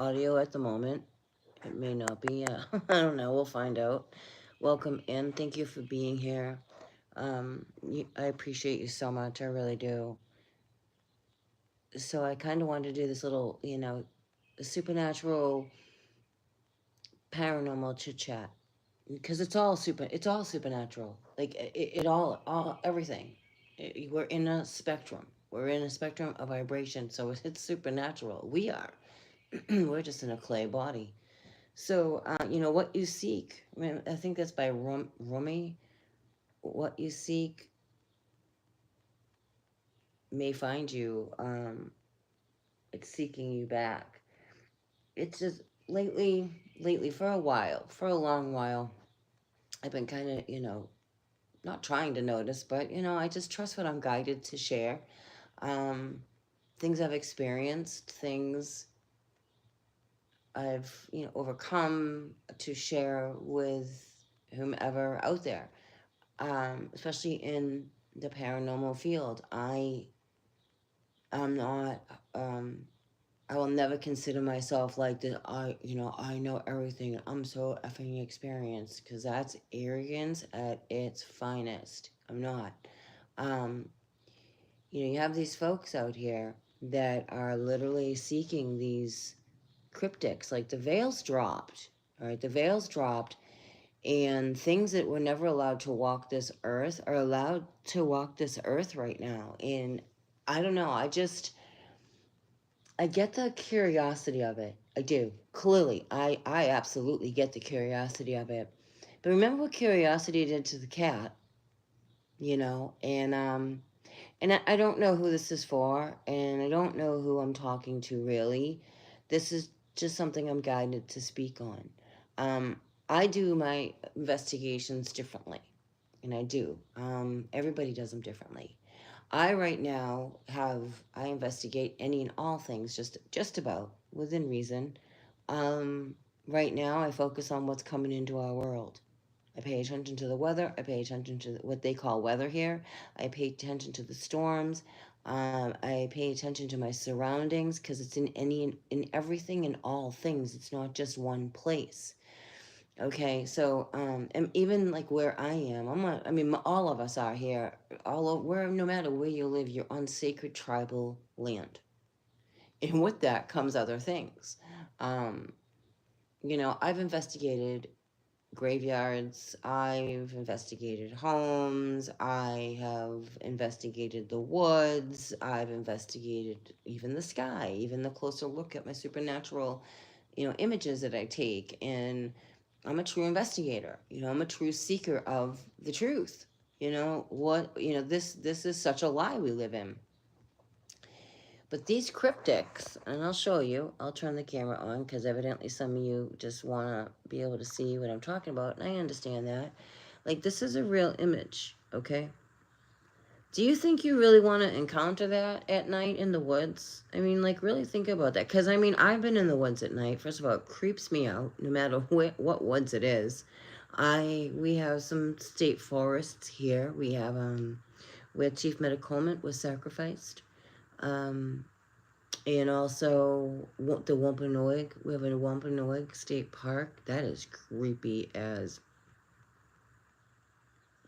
audio at the moment. It may not be. I don't know. We'll find out. Welcome in. Thank you for being here. I appreciate you so much. I really do. So I kind of wanted to do this little, supernatural, paranormal chit chat because it's all supernatural. Like it all everything. We're in a spectrum. We're in a spectrum of vibration, so it's supernatural. We are. We're just in a clay body. So, what you seek. I mean, I think that's by Rumi. What you seek may find you. It's seeking you back. It's just lately, for a while, for a long while, I've been kind of, not trying to notice, but I just trust what I'm guided to share. Um, Things I've experienced, things I've, overcome to share with whomever out there. Especially in the paranormal field. I'm not, um, I will never consider myself like that. I know everything. I'm so effing experienced because that's arrogance at its finest. I'm not. Um, you have these folks out here that are literally seeking these cryptics. Like the veils dropped. All right, the veils dropped, and things that were never allowed to walk this earth are allowed to walk this earth right now. And I don't know, I get the curiosity of it. I do. Clearly, I absolutely get the curiosity of it. But remember what curiosity did to the cat, and I don't know who this is for, and I don't know who I'm talking to really. This is just something I'm guided to speak on. Um, I do my investigations differently, and I do. Everybody does them differently. I right now I investigate any and all things, just about within reason. Um, right now, I focus on what's coming into our world. I pay attention to the weather. I pay attention to what they call weather here. I pay attention to the storms. I pay attention to my surroundings because it's in everything and all things. It's not just one place. Okay, so and even like where I am, I mean, all of us are here, all over, where no matter where you live, you're on sacred tribal land, and with that comes other things. Um, I've investigated graveyards, I've investigated homes, I have investigated the woods, I've investigated even the sky, even the closer look at my supernatural, images that I take. And I'm a true investigator. I'm a true seeker of the truth. This is such a lie we live in. But these cryptics, and I'll show you, I'll turn the camera on because evidently some of you just want to be able to see what I'm talking about, and I understand that. Like, this is a real image, okay? Do you think you really want to encounter that at night in the woods? I mean, like, really think about that. Because, I mean, I've been in the woods at night. First of all, it creeps me out, no matter what woods it is. We have some state forests here. We have, where Chief Metacomant was sacrificed. And also the Wampanoag. We have a Wampanoag State Park. That is creepy as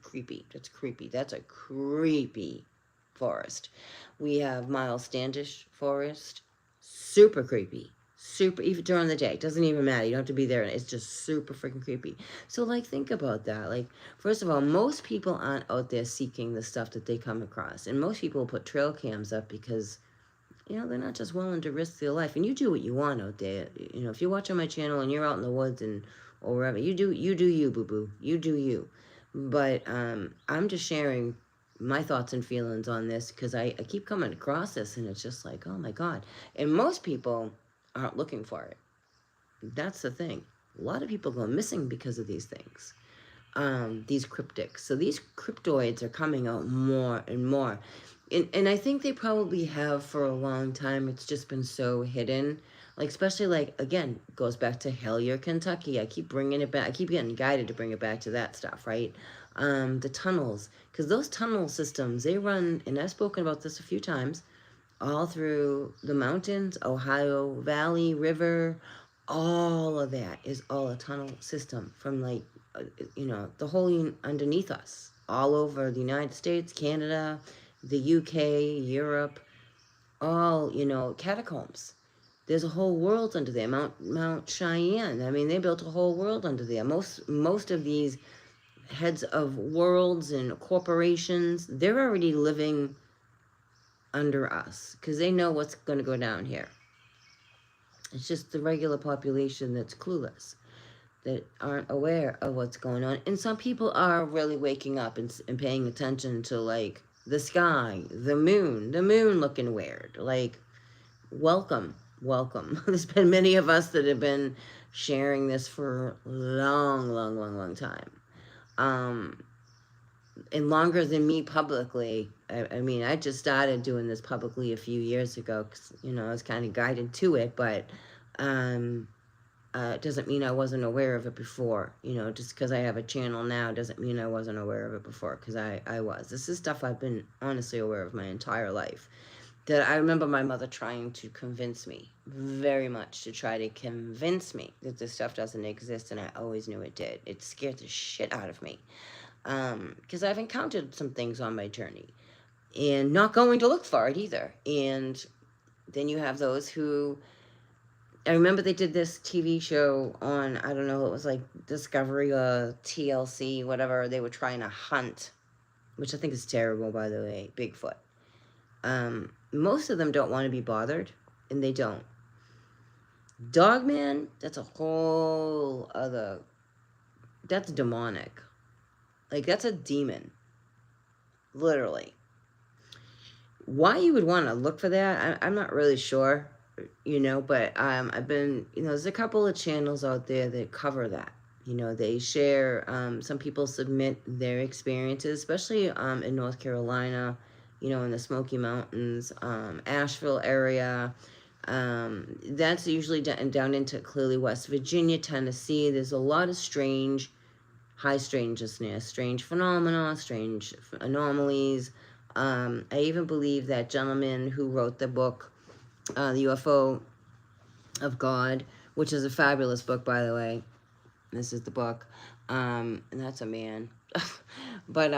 creepy. That's creepy. That's a creepy forest. We have Miles Standish Forest. Super creepy. Super, even during the day. Doesn't even matter. You don't have to be there. It's just super freaking creepy. So, like, think about that. Like, first of all, most people aren't out there seeking the stuff that they come across. And most people put trail cams up because they're not just willing to risk their life. And you do what you want out there. If you're watching my channel and you're out in the woods and or wherever, you do you, boo boo. You do you. But I'm just sharing my thoughts and feelings on this because I keep coming across this and it's just like, oh my God. And most people aren't looking for it. That's the thing. A lot of people go missing because of these things. These cryptics. So these cryptoids are coming out more and more. And I think they probably have for a long time. It's just been so hidden. Like, especially, like, again, goes back to Hellier, Kentucky. I keep bringing it back. I keep getting guided to bring it back to that stuff, right? The tunnels. Because those tunnel systems, they run, and I've spoken about this a few times, all through the mountains, Ohio Valley, river, all of that is all a tunnel system from like, the whole underneath us, all over the United States, Canada, the UK, Europe, all, catacombs. There's a whole world under there. Mount Cheyenne. I mean, they built a whole world under there. Most of these heads of worlds and corporations, they're already living under us because they know what's going to go down here. It's just the regular population that's clueless, that aren't aware of what's going on. And some people are really waking up and paying attention to like the sky, the moon looking weird. Like, welcome, welcome. There's been many of us that have been sharing this for a long time. And longer than me publicly. I mean, I just started doing this publicly a few years ago because, I was kind of guided to it, but it doesn't mean I wasn't aware of it before. Just because I have a channel now doesn't mean I wasn't aware of it before, because I was. This is stuff I've been honestly aware of my entire life. That I remember my mother trying to convince me, very much to try to convince me that this stuff doesn't exist, and I always knew it did. It scared the shit out of me. Because I've encountered some things on my journey and not going to look for it either. And then you have those who, I remember they did this TV show on, I don't know, it was like Discovery or TLC, whatever. They were trying to hunt, which I think is terrible, by the way, Bigfoot. Most of them don't want to be bothered, and they don't. Dogman, that's a whole other, that's demonic. Like, that's a demon. Literally. Why you would want to look for that, I'm not really sure, but I've been, there's a couple of channels out there that cover that. They share, some people submit their experiences, especially in North Carolina, in the Smoky Mountains, Asheville area. That's usually down into clearly West Virginia, Tennessee. There's a lot of high strangeness, strange phenomena, strange anomalies. I even believe that gentleman who wrote the book, The UFO of God, which is a fabulous book, by the way. This is the book. And that's a man. But,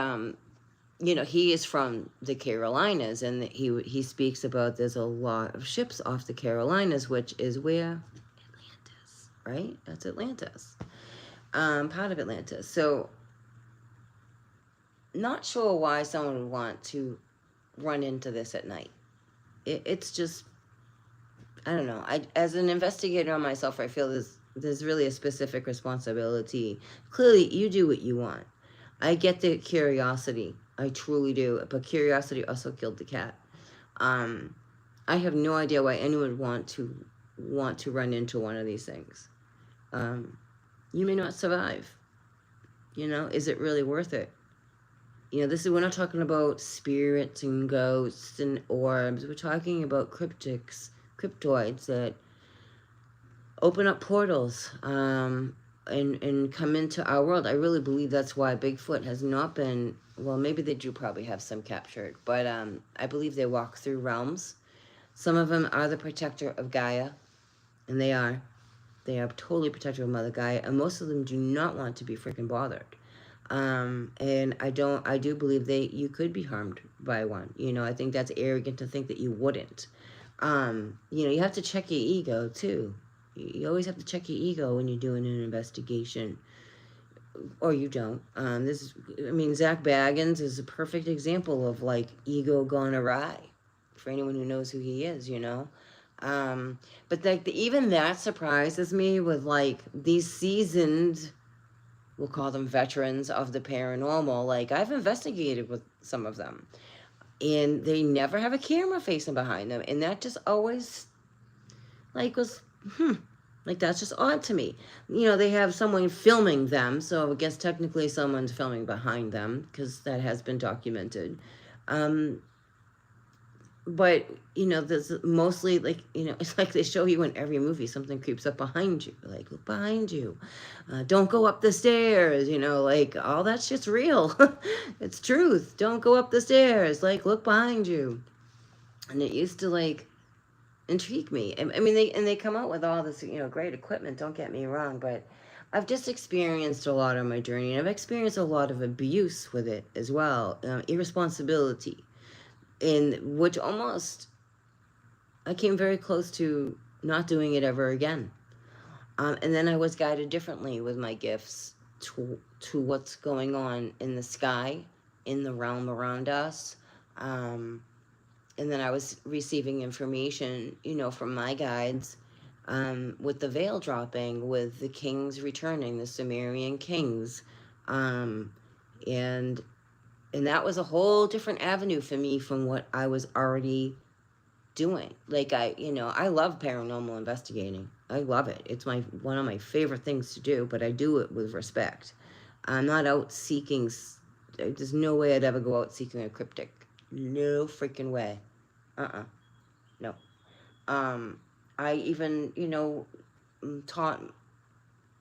he is from the Carolinas, and he speaks about there's a lot of ships off the Carolinas, which is where? Atlantis, right? That's Atlantis. Part of Atlantis. So, not sure why someone would want to run into this at night. It's just, I don't know. As an investigator on myself, I feel there's really a specific responsibility. Clearly, you do what you want. I get the curiosity. I truly do. But curiosity also killed the cat. I have no idea why anyone would want to run into one of these things. You may not survive. Is it really worth it? We're not talking about spirits and ghosts and orbs. We're talking about cryptoids that open up portals and come into our world. I really believe that's why Bigfoot has not been, well, maybe they do probably have some captured, but I believe they walk through realms. Some of them are the protector of Gaia, and they are. They are totally protective of Mother Gaia, and most of them do not want to be freaking bothered. And I do believe you could be harmed by one. I think that's arrogant to think that you wouldn't. You have to check your ego too. You always have to check your ego when you're doing an investigation, or you don't. Zach Baggins is a perfect example of like ego gone awry for anyone who knows who he is, but like even that surprises me with like these seasoned, we'll call them veterans of the paranormal. Like, I've investigated with some of them, and they never have a camera facing behind them, and that just always like was like, that's just odd to me. They have someone filming them, so I guess technically someone's filming behind them, because that has been documented. But, there's mostly, like, it's like they show you in every movie, something creeps up behind you. Like, look behind you. Don't go up the stairs, like, all that shit's real. It's truth. Don't go up the stairs. Like, look behind you. And it used to like intrigue me. I mean, they come out with all this, great equipment. Don't get me wrong, but I've just experienced a lot on my journey, and I've experienced a lot of abuse with it as well, irresponsibility, in which almost I came very close to not doing it ever again. And then I was guided differently with my gifts to what's going on in the sky, in the realm around us. Um, and then I was receiving information, from my guides, with the veil dropping, with the kings returning, the Sumerian kings, um, and and that was a whole different avenue for me from what I was already doing. Like I love paranormal investigating. I love it. It's my one of my favorite things to do, but I do it with respect. I'm not out seeking. There's no way I'd ever go out seeking a cryptic. No freaking way. No. Um, I even, taught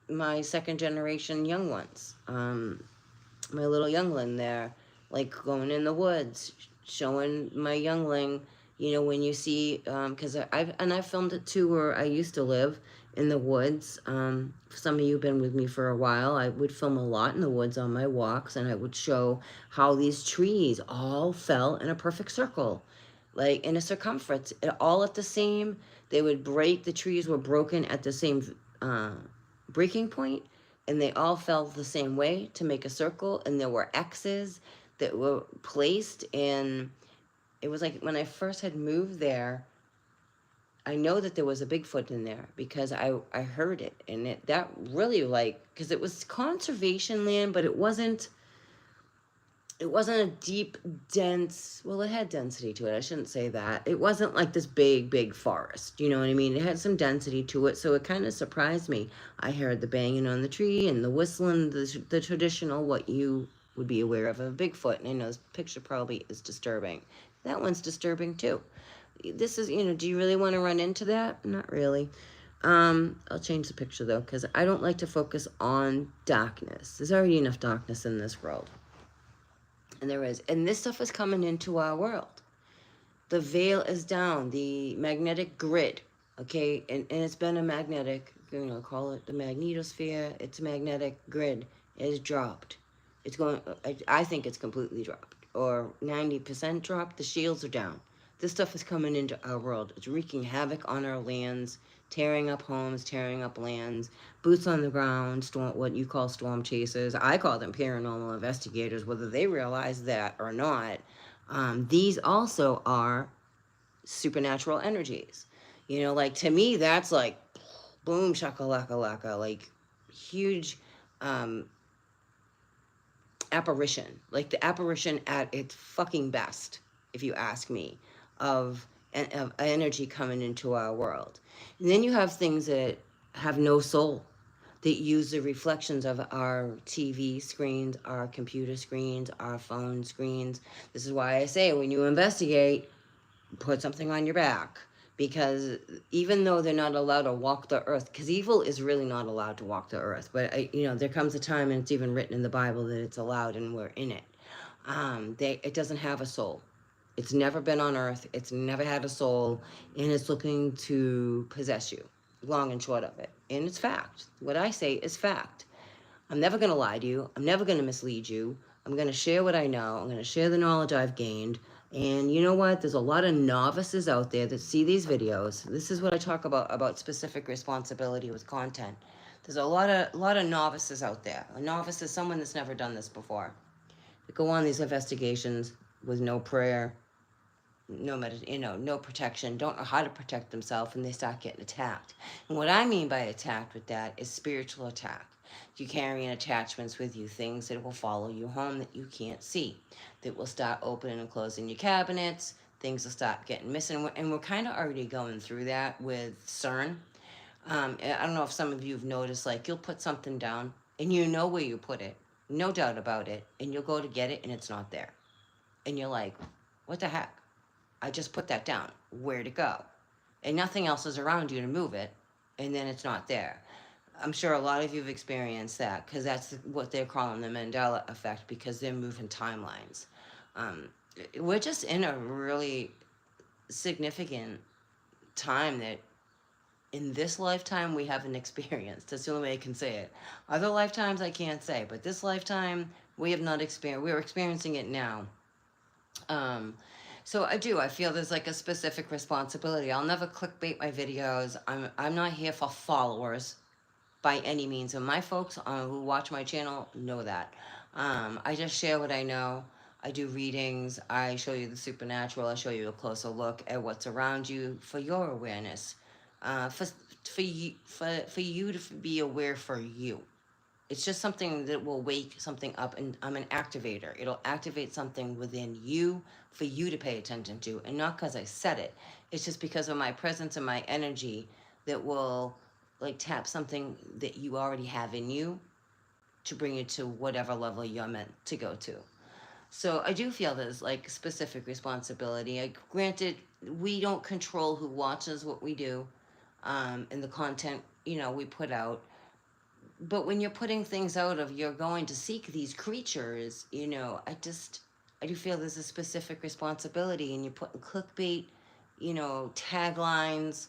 my second generation young ones, my little youngling there, like going in the woods, showing my youngling, when you see, because I've filmed it too where I used to live in the woods. Some of you have been with me for a while. I would film a lot in the woods on my walks, and I would show how these trees all fell in a perfect circle, like in a circumference, all at the same. They would break. The trees were broken at the same breaking point, and they all fell the same way to make a circle. And there were X's that were placed. And it was like when I first had moved there, I know that there was a Bigfoot in there because I heard it, and that really, like, because it was conservation land, but it wasn't a deep, dense, well, it had density to it. I shouldn't say that. It wasn't like this big forest. You know what I mean? It had some density to it, so it kind of surprised me. I heard the banging on the tree and the whistling, the traditional, what you would be aware of a Bigfoot. And I know this picture probably is disturbing. That one's disturbing too. This is, do you really want to run into that? Not really. I'll change the picture though, because I don't like to focus on darkness. There's already enough darkness in this world. And there is. And this stuff is coming into our world. The veil is down, the magnetic grid, okay? And it's been a magnetic, call it the magnetosphere. It's a magnetic grid. It is dropped. It's going, I think it's completely dropped. Or 90% dropped. The shields are down. This stuff is coming into our world. It's wreaking havoc on our lands, tearing up homes, tearing up lands, boots on the ground, what you call storm chasers. I call them paranormal investigators, whether they realize that or not. These also are supernatural energies. Like to me, that's like boom, shakalaka laka, like huge um, apparition, like the apparition at its fucking best, if you ask me, of energy coming into our world. And then you have things that have no soul, that use the reflections of our TV screens, our computer screens, our phone screens. This is why I say when you investigate, put something on your back, because even though they're not allowed to walk the earth, because evil is really not allowed to walk the earth, but there comes a time, and it's even written in the Bible, that it's allowed, and we're in it. It doesn't have a soul. It's never been on earth. It's never had a soul, and it's looking to possess you. Long and short of it, and it's fact. What I say is fact. I'm never going to lie to you. I'm never going to mislead you. I'm going to share what I know. I'm going to share the knowledge I've gained. And you know what? There's a lot of novices out there that see these videos. This is what I talk about specific responsibility with content. There's a lot of novices out there. A novice is someone that's never done this before. They go on these investigations with no prayer, no protection, don't know how to protect themselves, and they start getting attacked. And what I mean by attacked with that is spiritual attack. You carrying attachments with you, things that will follow you home that you can't see, that will start opening and closing your cabinets, things will start getting missing. And we're kind of already going through that with CERN. I don't know if some of you have noticed, like, you'll put something down and you know where you put it, no doubt about it, and you'll go to get it and it's not there. And you're like, what the heck? I just put that down. Where'd it go? And nothing else is around you to move it, and then it's not there. I'm sure a lot of you have experienced that, because that's what they're calling the Mandela effect, because they're moving timelines. We're just in a really significant time that in this lifetime we haven't experienced. That's the only way I can say it. Other lifetimes I can't say, but this lifetime we have not experienced. We're experiencing it now. Um, so I do. I feel there's like a specific responsibility. I'll never clickbait my videos. I'm not here for followers by any means. And my folks who watch my channel know that. I just share what I know. I do readings. I show you the supernatural. I show you a closer look at what's around you for your awareness. For you to be aware for you. It's just something that will wake something up, and I'm an activator. It'll activate something within you for you to pay attention to, and not because I said it. It's just because of my presence and my energy that will like tap something that you already have in you to bring you to whatever level you're meant to go to. So I do feel there's like specific responsibility. Granted, we don't control who watches what we do, and the content we put out, but when you're putting things out of you're going to seek these creatures, I do feel there's a specific responsibility, and you're putting clickbait, taglines.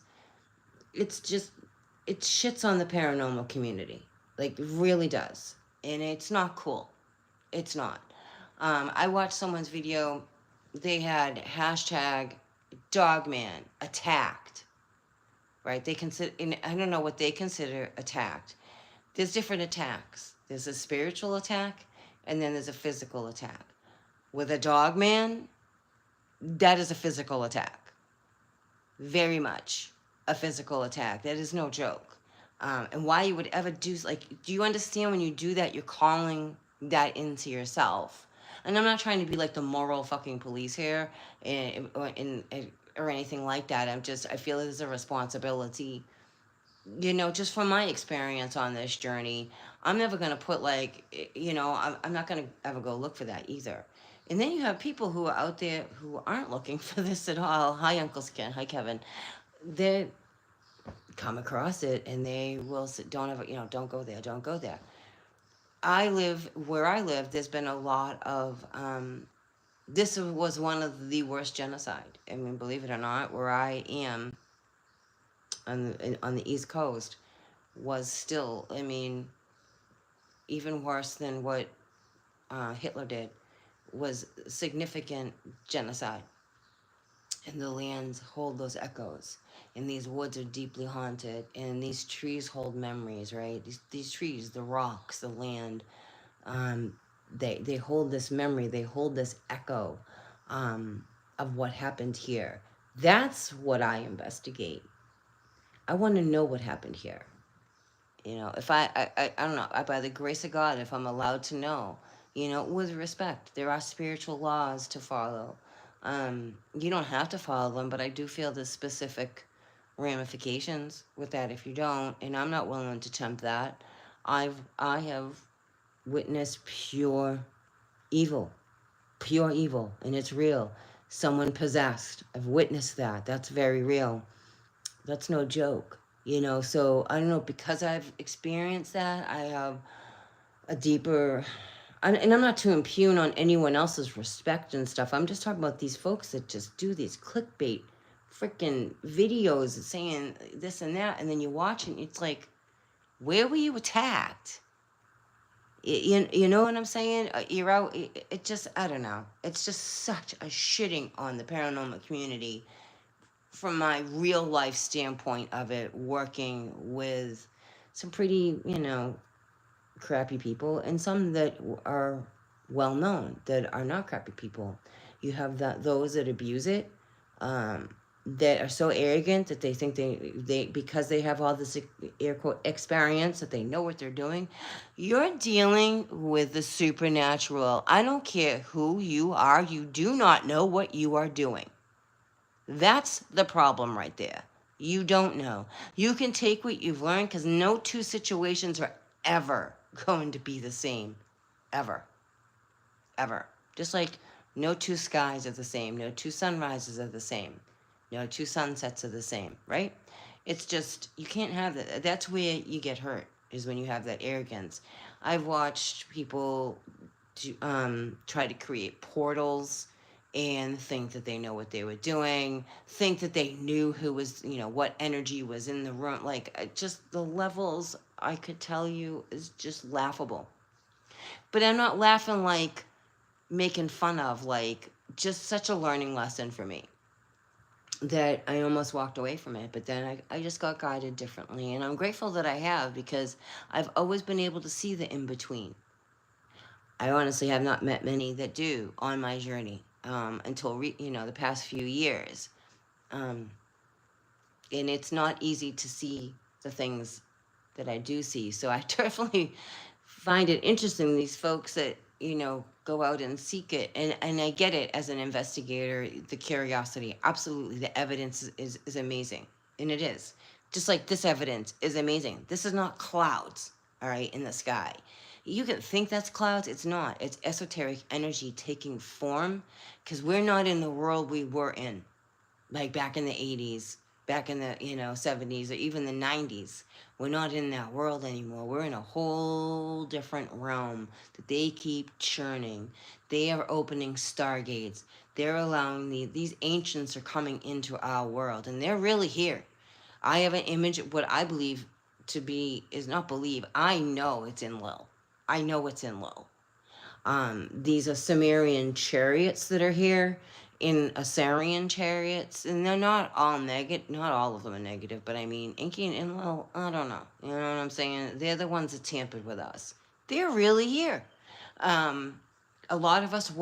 It's just, it shits on the paranormal community, like it really does, and it's not cool. It's not. I watched someone's video. They had hashtag dogman attacked, right? They consider, and I don't know what they consider attacked. There's different attacks. There's a spiritual attack, and then there's a physical attack. With a dog man, that is a physical attack. Very much a physical attack. That is no joke. And why you would ever do, like, do you understand when you do that, you're calling that into yourself? And I'm not trying to be like the moral fucking police here or anything like that. I feel there's a responsibility, just from my experience on this journey. I'm never going to put I'm not going to ever go look for that either. And then you have people who are out there who aren't looking for this at all. Hi, Uncle Skin. Hi, Kevin. They come across it and they will say, don't ever, don't go there. Don't go there. Where I live, there's been a lot of, this was one of the worst genocide. I mean, believe it or not, where I am on the East Coast was still, I mean, even worse than what Hitler did, was significant genocide. And the lands hold those echoes, and these woods are deeply haunted, and these trees hold memories, right? These trees, the rocks, the land, they hold this memory, they hold this echo of what happened here. That's what I investigate. I want to know what happened here. If I don't know, by the grace of God, if I'm allowed to know, with respect, there are spiritual laws to follow. You don't have to follow them, but I do feel there's specific ramifications with that if you don't, and I'm not willing to tempt that. I have witnessed pure evil, and it's real. Someone possessed. I've witnessed that. That's very real. That's no joke. So I don't know, because I've experienced that, I have a deeper, and I'm not to impugn on anyone else's respect and stuff. I'm just talking about these folks that just do these clickbait freaking videos saying this and that, and then you watch it and it's like, where were you attacked? You know what I'm saying? You're out, it just, I don't know. It's just such a shitting on the paranormal community from my real life standpoint of it, working with some pretty, crappy people, and some that are well known that are not crappy people. You have those that abuse it, that are so arrogant that they think they because they have all this air quote experience, that they know what they're doing. You're dealing with the supernatural. I don't care who you are, you do not know what you are doing. That's the problem right there. You don't know. You can take what you've learned, because no two situations are ever going to be the same. Ever. Ever. Just like no two skies are the same. No two sunrises are the same. No two sunsets are the same, right? It's just, you can't have that. That's where you get hurt, is when you have that arrogance. I've watched people try to create portals and think that they know what they were doing, think that they knew who was, what energy was in the room. Like, just the levels, I could tell you, is just laughable. But I'm not laughing like making fun of, like, just such a learning lesson for me that I almost walked away from it. But then I just got guided differently. And I'm grateful that I have, because I've always been able to see the in between. I honestly have not met many that do on my journey, until the past few years. Um, and it's not easy to see the things that I do see. So I definitely find it interesting, these folks that, go out and seek it. And I get it as an investigator, the curiosity. Absolutely. The evidence is amazing. And it is. Just like this evidence is amazing. This is not clouds, all right, in the sky. You can think that's clouds. It's not. It's esoteric energy taking form, because we're not in the world we were in, like back in the 80s, back in the 70s, or even the 90s. We're not in that world anymore. We're in a whole different realm that they keep churning. They are opening stargates. They're allowing these ancients are coming into our world, and they're really here. I have an image of what I believe to be, is not believe, I know it's in Lil. I know it's in Lil. These are Sumerian chariots that are here, in Assyrian chariots, and they're not all negative. Not all of them are negative, but I mean, Inky and Enlil, I don't know. You know what I'm saying? They're the ones that tampered with us. They're really here. Um, a lot of us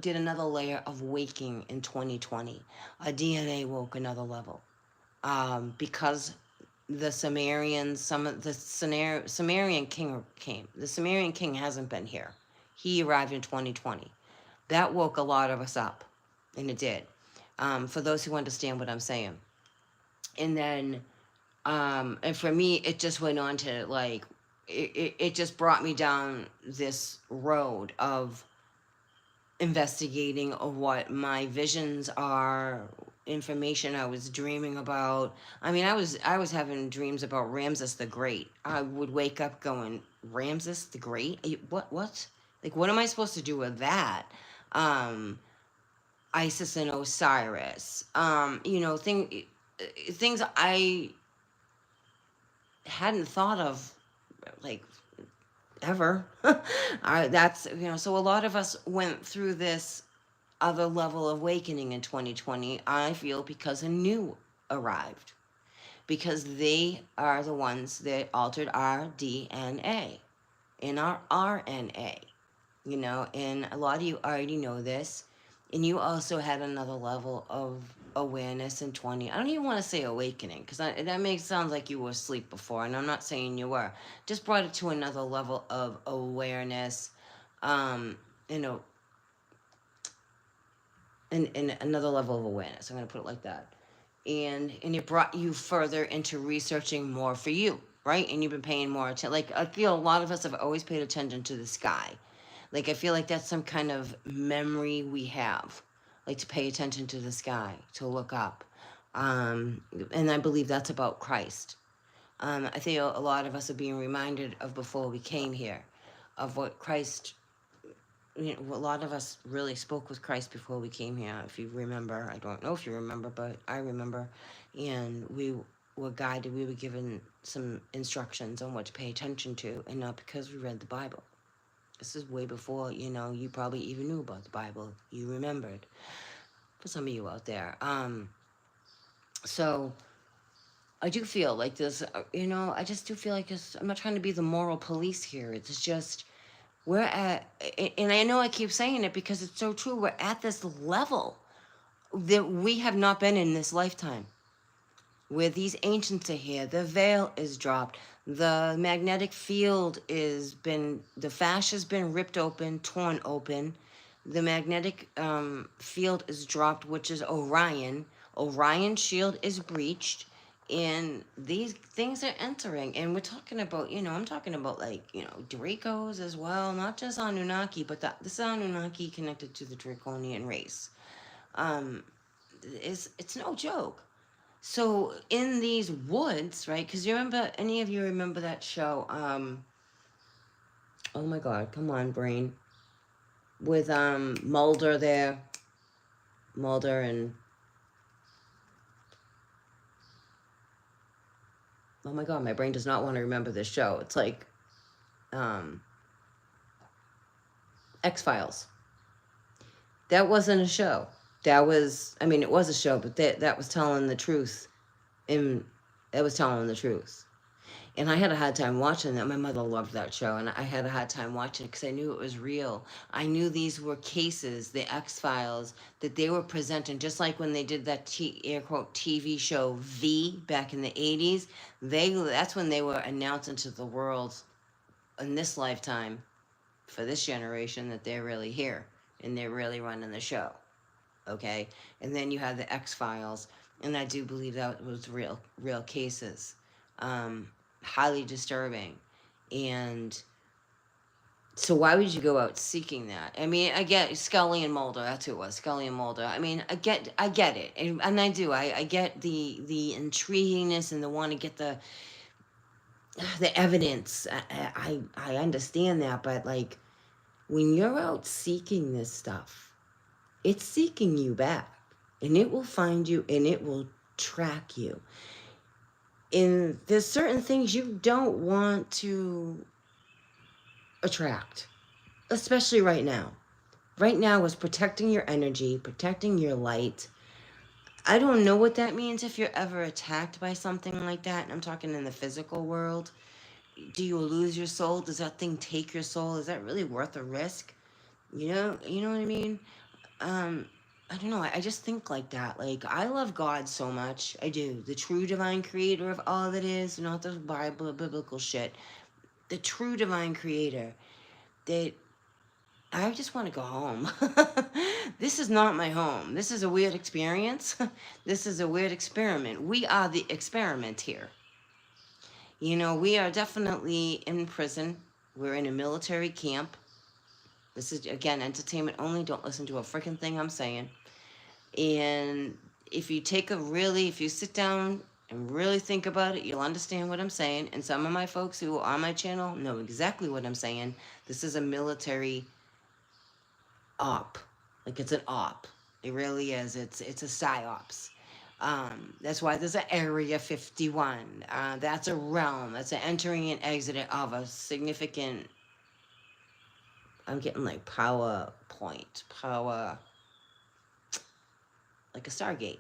did another layer of waking in 2020. Our DNA woke another level, because the Sumerians, some of the Sumerian king came. The Sumerian king hasn't been here. He arrived in 2020. That woke a lot of us up, and it did. For those who understand what I'm saying. And then, and for me, it just went on to, like, it just brought me down this road of investigating of what my visions are, information I was dreaming about. I mean, I was having dreams about Ramses the Great. I would wake up going, Ramses the Great? What? Like, what am I supposed to do with that? Um, Isis and Osiris. Things I hadn't thought of, like, ever. That's, so a lot of us went through this other level of awakening in 2020, I feel, because a new arrived. Because they are the ones that altered our DNA and our RNA, and a lot of you already know this. And you also had another level of awareness in 20. I don't even want to say awakening, because that makes it sound like you were asleep before, and I'm not saying you were. Just brought it to another level of awareness, um, you know, in another level of awareness. I'm going to put it like that. And it brought you further into researching more for you, right? And you've been paying more attention. Like, I feel a lot of us have always paid attention to the sky. Like, I feel like that's some kind of memory we have, like, to pay attention to the sky, to look up. And I believe that's about Christ. I think a lot of us are being reminded of before we came here, of what Christ, a lot of us really spoke with Christ before we came here. If you remember, I don't know if you remember, but I remember. And we were guided, we were given some instructions on what to pay attention to, and not because we read the Bible. This is way before, you probably even knew about the Bible. You remembered. For some of you out there. So I do feel like this, I just do feel like I'm not trying to be the moral police here. It's just, we're at, and I know I keep saying it because it's so true. We're at this level that we have not been in this lifetime. Where these ancients are here, the veil is dropped, the magnetic field the fascia's been ripped open, torn open, the magnetic field is dropped, which is Orion. Orion's shield is breached, and these things are entering. And we're talking about, I'm talking about, like, Dracos as well, not just Anunnaki, but this Anunnaki connected to the Draconian race. It's no joke. So in these woods, right? Because any of you remember that show? Oh my God, come on, brain. With Mulder there. Mulder and, oh my god, my brain does not want to remember this show. It's like um, X-Files. That wasn't a show. That was, I mean, it was a show, but that was telling the truth. And that was telling the truth. And I had a hard time watching that. My mother loved that show, and I had a hard time watching it because I knew it was real. I knew these were cases, the X Files, that they were presenting, just like when they did that air quote TV show V back in the '80s. That's when they were announcing to the world in this lifetime, for this generation, that they're really here and they're really running the show. Okay, and then you have the X Files, and I do believe that was real cases. Highly disturbing. And so why would you go out seeking that? I mean, I get Scully and Mulder. That's who it was, Scully and Mulder. I mean, I get it, and I do. I get the intriguingness and the want to get the evidence. I understand that, but like when you're out seeking this stuff, it's seeking you back, and it will find you, and it will track you. And there's certain things you don't want to attract, especially right now. Right now is protecting your energy, protecting your light. I don't know what that means if you're ever attacked by something like that. And I'm talking in the physical world. Do you lose your soul? Does that thing take your soul? Is that really worth a risk? You know what I mean? Um, I don't know. I just think like that. Like, I love God so much. I do. The true divine creator of all that is, not the Bible, biblical shit. The true divine creator. That I just want to go home. This is not my home. This is a weird experience. This is a weird experiment. We are the experiment here. We are definitely in prison. We're in a military camp. This is, again, entertainment only. Don't listen to a freaking thing I'm saying. And if you sit down and really think about it, you'll understand what I'm saying. And some of my folks who are on my channel know exactly what I'm saying. This is a military op. Like, it's an op. It really is. It's a psyops. That's why there's an Area 51. That's a realm. That's an entering and exiting of a significant. I'm getting like power point, power, like a Stargate.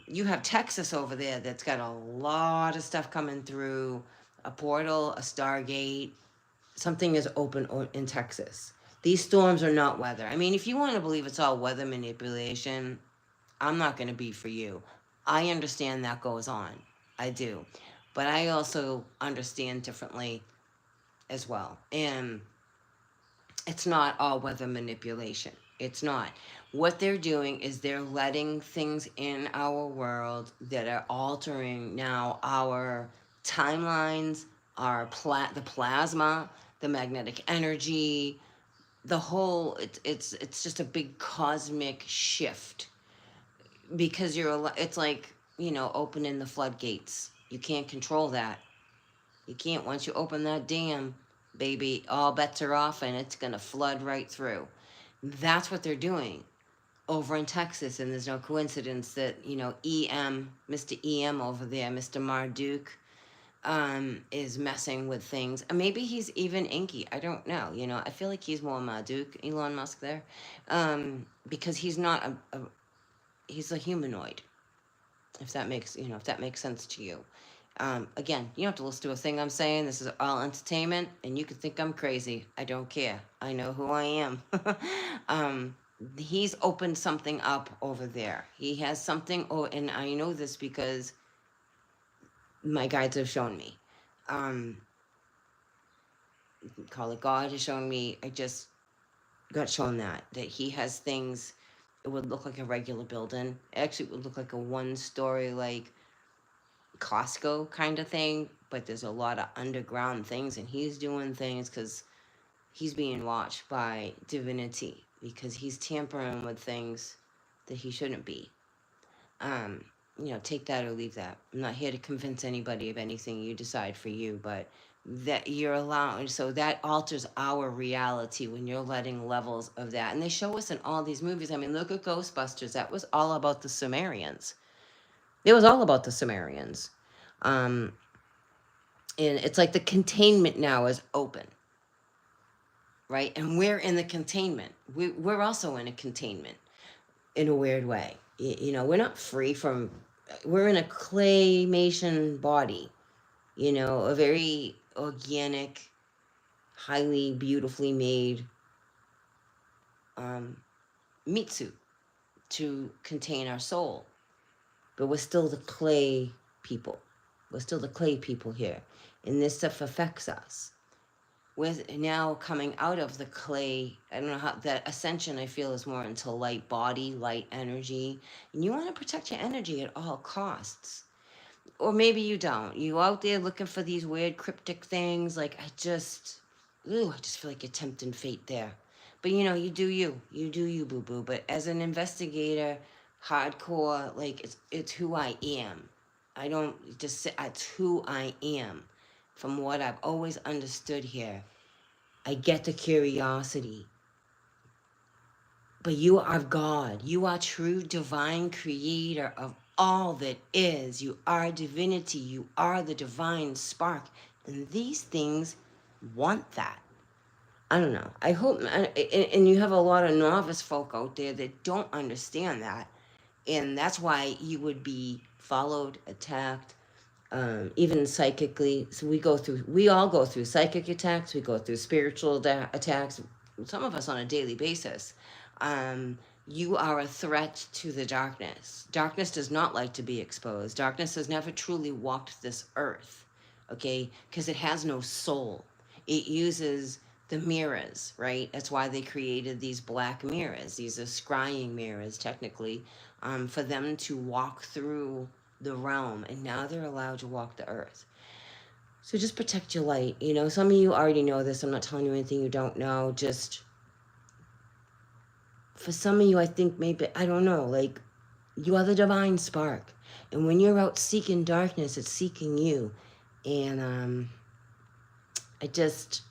You have Texas over there that's got a lot of stuff coming through. A portal, a Stargate. Something is open in Texas. These storms are not weather. I mean, if you want to believe it's all weather manipulation, I'm not going to be for you. I understand that goes on. I do. But I also understand differently as well. And it's not all weather manipulation. It's not. What they're doing is they're letting things in our world that are altering now our timelines, the plasma, the magnetic energy, the whole. It's just a big cosmic shift because it's like, opening the floodgates. You can't control that. You can't. Once you open that dam, baby, all bets are off and it's going to flood right through. That's what they're doing over in Texas. And there's no coincidence that, Mr. EM over there, Mr. Marduk, is messing with things. Maybe he's even Inky. I don't know. I feel like he's more Marduk, Elon Musk there, because he's not he's a humanoid. If that makes sense to you. Again, you don't have to listen to a thing I'm saying. This is all entertainment, and you can think I'm crazy. I don't care. I know who I am. He's opened something up over there. He has something, and I know this because my guides have shown me. Call it God has shown me. I just got shown that he has things. It would look like a regular building. Actually, it would look like a one-story, like Costco kind of thing, but there's a lot of underground things, and he's doing things because he's being watched by divinity, because he's tampering with things that he shouldn't be. Take that or leave that. I'm not here to convince anybody of anything. You decide for you, but that you're allowing, so that alters our reality when you're letting levels of that. And they show us in all these movies. I mean, look at Ghostbusters. That was all about the Sumerians. It was all about the Sumerians. Um, and it's like the containment now is open, right? And we're in the containment. We're also in a containment in a weird way. You know, we're not free from, we're in a claymation body, you know, a very organic, highly beautifully made um, meat suit to contain our soul. But we're still the clay people. We're still the clay people here. And this stuff affects us. We're now coming out of the clay. I don't know how that ascension, I feel, is more into light body, light energy. And you want to protect your energy at all costs. Or maybe you don't. You out there looking for these weird cryptic things. Like, I just feel like you're tempting fate there. But you know, you do you. You do you, boo boo. But as an investigator, hardcore, like, it's who I am. I don't just say, it's who I am. From what I've always understood here, I get the curiosity. But you are God. You are true divine creator of all that is. You are divinity. You are the divine spark. And these things want that. I don't know. I hope, and you have a lot of novice folk out there that don't understand that. And that's why you would be followed, attacked, even psychically. So we all go through psychic attacks, we go through spiritual attacks, some of us on a daily basis. Um, you are a threat to the darkness. Darkness does not like to be exposed. Darkness has never truly walked this earth, okay? Because it has no soul. It uses the mirrors, right? That's why they created these black mirrors. These are scrying mirrors, technically, for them to walk through the realm, and now they're allowed to walk the earth. So just protect your light. You know, some of you already know this. I'm not telling you anything you don't know. Just for some of you, I think maybe, I don't know, like, you are the divine spark. And when you're out seeking darkness, it's seeking you. And I just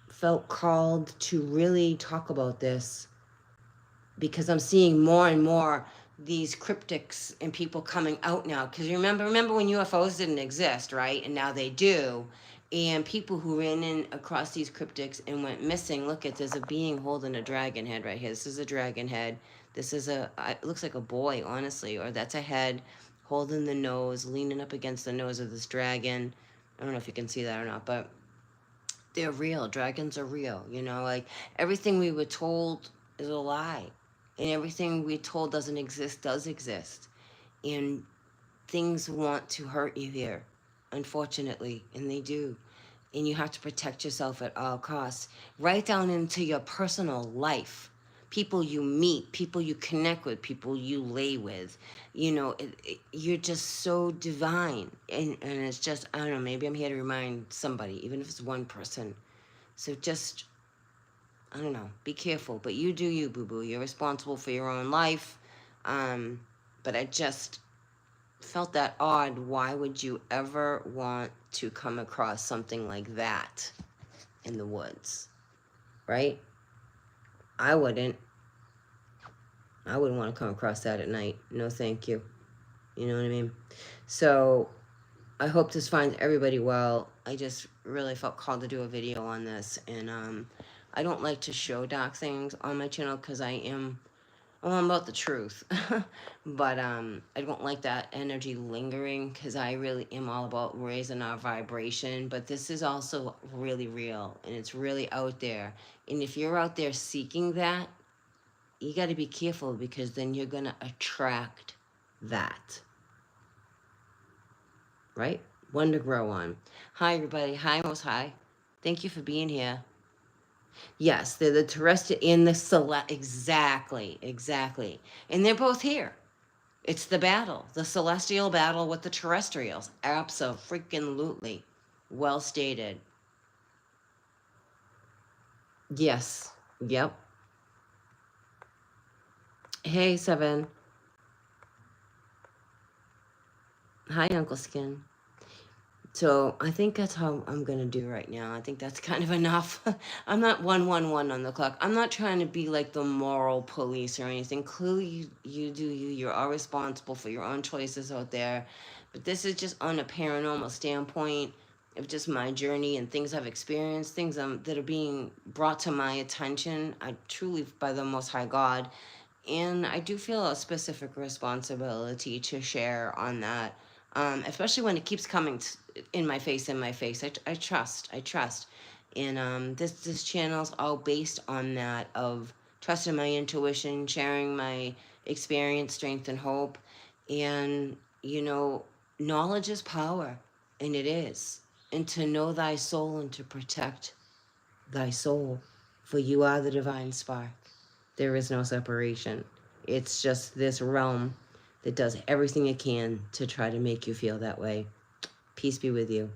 felt called to really talk about this because I'm seeing more and more these cryptics and people coming out now. Because remember when UFOs didn't exist, right? And now they do. And people who ran in across these cryptics and went missing. Look at, there's a being holding a dragon head right here. This is a dragon head. This is it looks like a boy, honestly. Or that's a head holding the nose, leaning up against the nose of this dragon. I don't know if you can see that or not, but they're real. Dragons are real. You know, like, everything we were told is a lie. And everything we're told doesn't exist does exist. And things want to hurt you here, unfortunately, and they do. And you have to protect yourself at all costs. Right down into your personal life. People you meet, people you connect with, people you lay with. You know, you're just so divine. And it's just, I don't know, maybe I'm here to remind somebody, even if it's one person. So just, I don't know, be careful. But you do you, boo-boo. You're responsible for your own life. But I just felt that odd. Why would you ever want to come across something like that in the woods? Right? I wouldn't. I wouldn't want to come across that at night. No, thank you. You know what I mean? So I hope this finds everybody well. I just really felt called to do a video on this. And I don't like to show dark things on my channel because I'm about the truth. But I don't like that energy lingering because I really am all about raising our vibration. But this is also really real and it's really out there. And if you're out there seeking that, you got to be careful because then you're going to attract that. Right? One to grow on. Hi, everybody. Hi, Most High. Thank you for being here. Yes, they're the terrestrial and the select. Exactly, exactly. And they're both here. It's the battle, the celestial battle with the terrestrials. Abso-freaking-lutely. Well stated. Yes. Yep. Hey, Seven. Hi, Uncle Skin. So I think that's how I'm gonna do right now. I think that's kind of enough. I'm not 111 on the clock. I'm not trying to be like the moral police or anything. Clearly, you do you. You're all responsible for your own choices out there. But this is just on a paranormal standpoint of just my journey and things I've experienced, things that are being brought to my attention. I truly, by the Most High God, and I do feel a specific responsibility to share on that, especially when it keeps coming in my face, in my face. I trust, and this channel's all based on that of trusting my intuition, sharing my experience, strength, and hope, and knowledge is power, and it is, and to know thy soul and to protect thy soul, for you are the divine spark. There is no separation. It's just this realm that does everything it can to try to make you feel that way. Peace be with you.